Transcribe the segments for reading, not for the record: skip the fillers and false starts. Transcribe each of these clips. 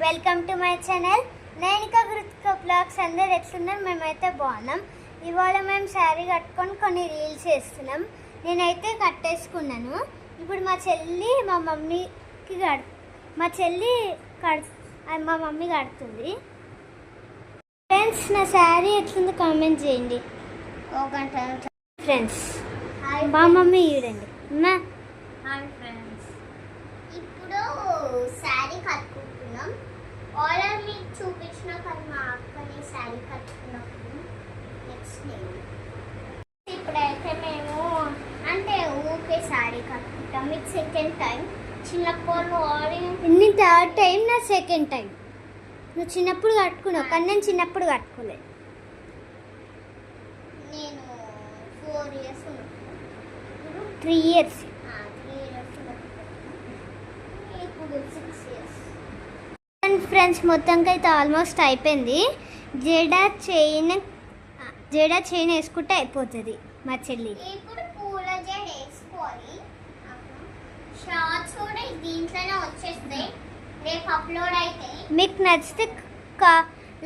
Welcome to my channel Nainika Kritika vlogs. అందరు ఎట్లున్నాం? మేమైతే బాగున్నాం. ఇవాళ మేము శారీ కట్టుకొని కొన్ని రీల్స్ చేస్తున్నాం. నేనైతే కట్టేసుకున్నాను. ఇప్పుడు మా మమ్మీకి మా మమ్మీ కడుతుంది. ఫ్రెండ్స్, నా శారీ ఎట్లుందో కామెంట్ చేయండి. ఫ్రెండ్స్, మా మమ్మీ చూడండి. హాయ్ ఫ్రెండ్స్, ఇప్పుడు శారీ కట్టుకుంటున్నాం. ఆర్డర్ మీకు చూపించిన కానీ మా అక్కని శారీ కట్టుకున్నప్పుడు నెక్స్ట్ డే ఇప్పుడైతే మేము అంటే ఊకే శారీ కట్టుకుంటాం. మీకు సెకండ్ టైం. చిన్నప్పుడు ఇన్ని థర్డ్ టైం, నా సెకండ్ టైం. నువ్వు చిన్నప్పుడు కట్టుకున్నావు కానీ నేను చిన్నప్పుడు కట్టుకోలేదు. నేను 4 years 3 years. ఫ్రెండ్స్, మొత్తంగా అయితే ఆల్మోస్ట్ అయిపోయింది. జడ చైన్ వేసుకుంటే అయిపోతుంది మా చెల్లి. ఇప్పుడు పూల జడ వేసుకోవాలి. షార్ట్స్ కూడా దీంట్లోనే వచ్చేస్తాయి. రేపు అప్లోడ్ అయితే మీకు నచ్చితే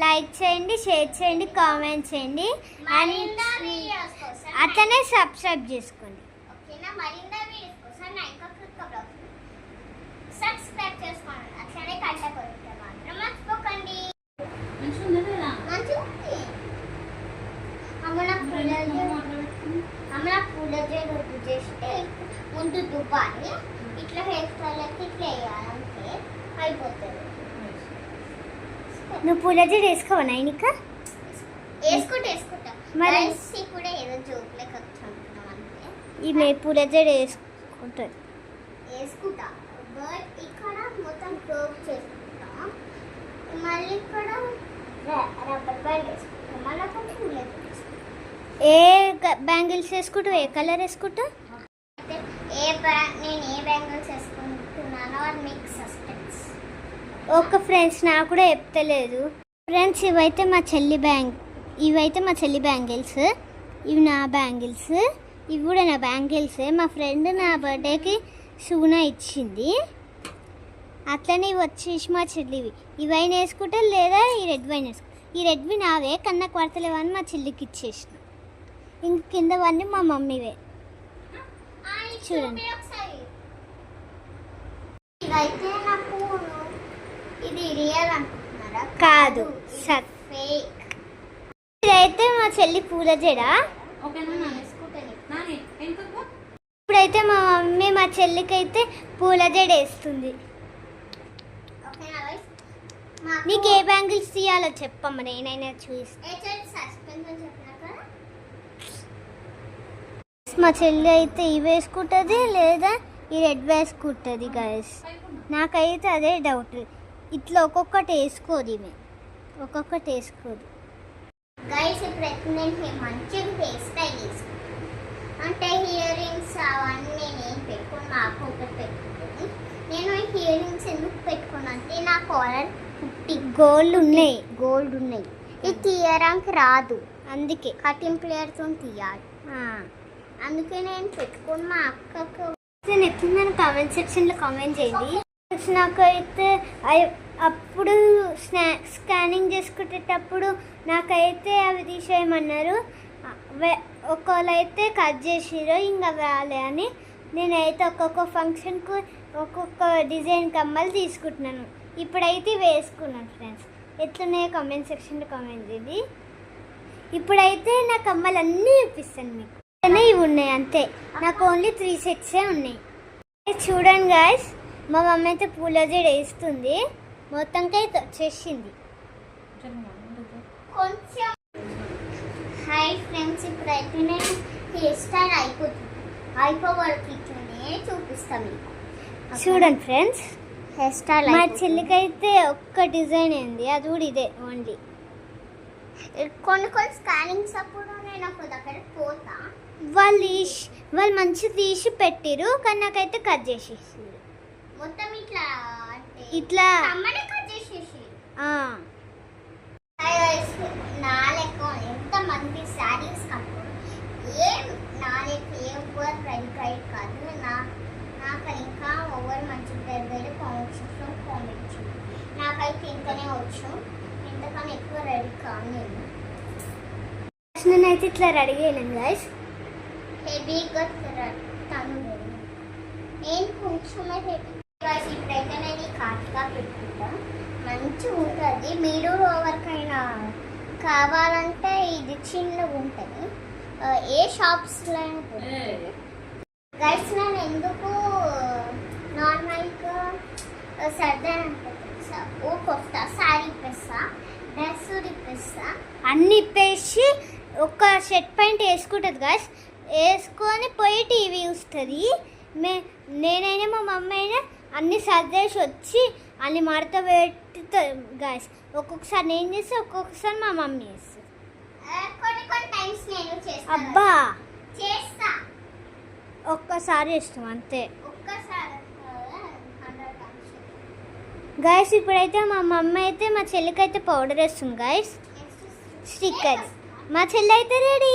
లైక్ చేయండి, షేర్ చేయండి, కామెంట్ చేయండి, అండ్ అట్లనే సబ్స్క్రైబ్ చేసుకోండి. ఓకేనా? మరింత వీడియోస్ కోసం నైనిక కృతిక బ్లాగ్స్ సబ్స్క్రైబ్ చేసుకోండి. అట్లనే గంట కొడితే మాత్రం మర్చిపోకండి. అమ్మ పూల జడ చేస్తే ముందు దుబ్బాలి. ఇట్లా హెయిర్ స్టైల్కి ఇట్లా వేయాలంటే అయిపోతుంది. నువ్వు పూల జడ వేసుకోవా నైనిక? వేసుకుంటా మరి కూడా ఏదో జోక్ లెక్క వచ్చుకుంటున్నాం అంతే. ఈమె పూల జడ వేసుకుంటుంది. వేసుకుంటా, బట్ ఇక్కడ మొత్తం క్లోజ్ చేసుకుంటా. మళ్ళీ ఇక్కడ రబ్బర్ బ్యాండ్ వేసుకుంటాం. మళ్ళీ కొంచెం ఏ బ్యాంగిల్స్ వేసుకుంటావు? ఏ కలర్ వేసుకుంటావు? నేను ఏ బ్యాంగిల్స్ వేసుకుంటున్నానో అది మీకు సస్పెన్స్. ఓకే ఫ్రెండ్స్, నాకు కూడా చెప్తలేదు. ఫ్రెండ్స్, ఇవైతే మా చెల్లి బ్యాంగిల్స్. ఇవి నా బ్యాంగిల్స్. ఇవి కూడా నా బ్యాంగిల్స్. మా ఫ్రెండ్ నా బర్త్డేకి సూనా ఇచ్చింది. అట్లనే ఇవి వచ్చేసి మా చెల్లివి. ఈ వైన్ వేసుకుంటే లేదా ఈ రెడ్ వైన్ వేసుకుంటా. ఈ రెడ్వి నావే కన్నా కొడతలేవని మా చెల్లికి ఇచ్చేసిన. ఇంక కిందవన్నీ మా మమ్మీవే. చూడండి. ఇదైతే నాకు ఇది రియల్ అనుకుంటున్నారా? కాదు, ఫేక్. ఇదైతే మా చెల్లి పూల జడ. ఇప్పుడైతే మా మమ్మీ మా చెల్లికి అయితే పూల జడ వేస్తుంది. నీకు ఏ బ్యాంగిల్స్ తీయాలో చెప్పమ్మ, నేనైనా చూపిస్తాను. మా చెల్లి అయితే ఇవి వేసుకుంటుంది లేదా ఈ రెడ్ వేసుకుంటుంది. గైస్, నాకైతే అదే డౌట్. ఇట్లా ఒక్కొక్కటి వేసుకోదు ఈమె, ఒక్కొక్కటి వేసుకోదు. గైస్, ఇప్పుడు నేను మంచిగా హెయిర్ స్టైల్ వేసుకుంటాను. అంటే ఇయర్ రింగ్స్ అవన్నీ నేను పెట్టుకుని మా అక్క ఒకటి పెట్టుకుంటుంది. నేను ఇయర్ రింగ్స్ ఎందుకు పెట్టుకున్నా అంటే నా కాలర్ గోల్డ్ ఉన్నాయి. ఇది తీయడానికి రాదు, అందుకే కటింగ్ ప్లేయర్తో తీయాలి. అందుకే నేను పెట్టుకుని మా అక్కకు ఎట్లుందని కామెంట్ సెక్షన్లో కామెంట్ చేయండి. నాకైతే అప్పుడు స్కానింగ్ చేసుకునేటప్పుడు నాకైతే అవి తీసేయమన్నారు. ఒకళ్ళు అయితే కట్ చేసిరు, ఇంకా రాలే అని. నేనైతే ఒక్కొక్క ఫంక్షన్కు ఒక్కొక్క డిజైన్ కమ్మలు తీసుకుంటున్నాను. ఇప్పుడైతే వేసుకున్నాను. ఫ్రెండ్స్, ఎట్లున్నాయో కామెంట్ సెక్షన్లో కామెంట్ చేయండి. ఇప్పుడైతే నా కమ్మలు అన్నీ చూపిస్తాను మీకు. ఇవి ఉన్నాయి అంతే, నాకు ఓన్లీ 3 sets ఉన్నాయి. చూడండి గాయస్, మా మమ్మీ అయితే పూల జడ వేస్తుంది. మొత్తంగా అయితే వచ్చేసింది కొంచెం. హాయ్ ఫ్రెండ్స్, ఇప్పుడైతే నేను హెయిర్ స్టైల్ అయిపోవరకు చూపిస్తాను మీకు. చూడండి ఫ్రెండ్స్, హెయిర్ స్టైల్ మా చెల్లికైతే ఒక్క డిజైన్ అయింది, అది కూడా ఇదే ఓన్లీ. కొన్ని స్కానింగ్స్ అప్పుడు నేను ఒక దగ్గర పోతా. వాళ్ళు మంచి తీసి పెట్టిరు, కానీ నాకైతే కట్ చేసేసి మొత్తం ఇట్లా కట్ చేసేసి. నా లెక్క ఎంతమంది శారీస్ కట్టుకోరు. నా లెక్క ఎవరు రెడీ కాదు. నాకు ఇంకా ఎవరు మంచి వేరే కామెంట్స్లో కామెంట్ చేయండి. నా నాకైతే ఇంతనే వచ్చు, ఇంతకన్నా ఎక్కువ రెడీ కాను నేను. నేనైతే ఇట్లా రెడీ అయ్యాను గైస్. హెవీగా తను నేను కొంచెమే హెవీ. గైస్ ఇప్పుడైతే నేను ఈ కాటుగా పెట్టుకుంటా, మంచిగా ఉంటుంది. మీరు ఎవరికైనా కావాలంటే ఇది చిన్నగా ఉంటుంది, ఏ షాప్స్లో అయినా దొరుకుతుంది. గైస్ నేను ఎందుకు నార్మల్గా సర్దాన్ అంటే తెలుసా, ఓ కొత్త శారీ ఇప్పేస్తా, డ్రెస్ ఇప్పేస్తా, అన్ని ఇప్పేసి ఒక షర్ట్ ప్యాంట్ వేసుకుంటుంది గాయస్. వేసుకొని పోయి టీవీ చూస్తుంది. నేనైనా మా మమ్మీ అయినా అన్ని సర్దేసి వచ్చి అన్ని మడత పెట్టుతుంది గాయస్. ఒక్కొక్కసారి నేను చేస్తే ఒక్కొక్కసారి మా మమ్మీ చేస్తుంది. కొన్ని కొన్ని టైమ్స్ నేను చేస్తా. అబ్బా చేస్తా, ఒక్కసారి ఇష్టం అంతే ఒక్కసారి 100 times. గాయస్. ఇప్పుడైతే మా మమ్మీ అయితే మా చెల్లికి అయితే పౌడర్ వేస్తుంది గాయస్, స్టిక్కర్. మా చెల్లి అయితే రెడీ.